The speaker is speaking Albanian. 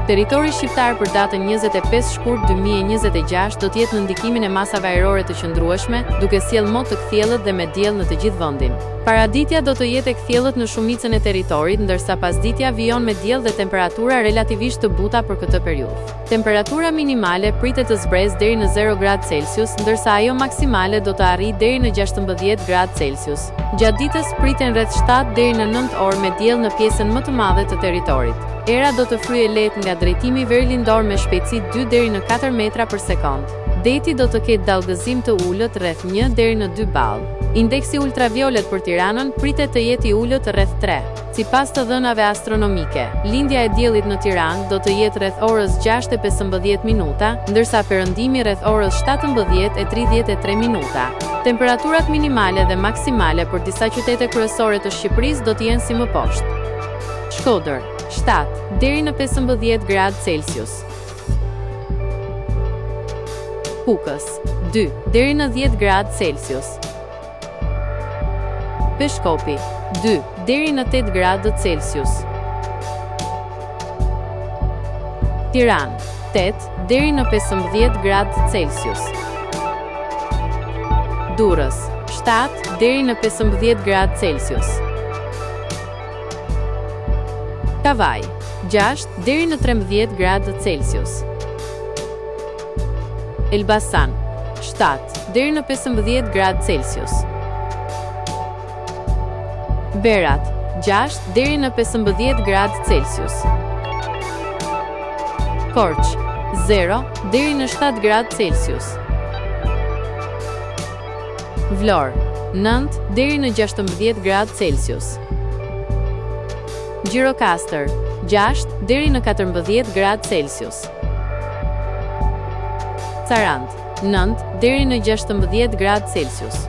Territori shqiptar për datën 25 shkurt 2026 do të jetë në ndikimin e masave ajrore të qëndrueshme, duke sjellë mot të kthjellët dhe me diell në të gjithë vendin. Paraditja do të jetë e kthjellët në shumicën e territorit, ndërsa pasditja vijon me diell dhe temperatura relativisht të buta për këtë periudhë. Temperatura minimale pritet të zbresë deri në 0 gradë Celsius, ndërsa ajo maksimale do të arrijë deri në 16 gradë Celsius. Gjatë ditës priten rreth 7 deri në 9 orë me diell në pjesën më të madhe të territorit. Era do të fryejë lehtë nga drejtimi verilandor me shpejtësi 2 deri në 4 metra për sekond. Deti do të ketë dallgëzim të ulët rreth 1 deri në 2 ballë. Indeksi ultraviolet për Tiranën pritet të jetë i ulët rreth 3. Sipas të dhënave astronomike, lindja e diellit në Tiranë do të jetë rreth orës 6:15 minuta, ndërsa perëndimi rreth orës 17:33 minuta. Temperaturat minimale dhe maksimale për disa qytete kryesore të Shqipërisë do të jenë si më poshtë. Shkodër 7 deri në 15 gradë Celsius. Kukës 2 deri në 10 gradë Celsius. Peshkopi 2 deri në 8 gradë Celsius. Tiranë 8 deri në 15 gradë Celsius. Durrës 7 deri në 15 gradë Celsius. Kavaj 6 deri në 13 gradë Celsius. Elbasan 7 deri në 15 gradë Celsius. Berat 6 deri në 15 gradë Celsius. Korç 0 deri në 7 gradë Celsius. Vlorë 9 deri në 16 gradë Celsius. Gjirokastër 6 deri në 14 gradë Celsius. Sarandë 9 deri në 16 gradë Celsius.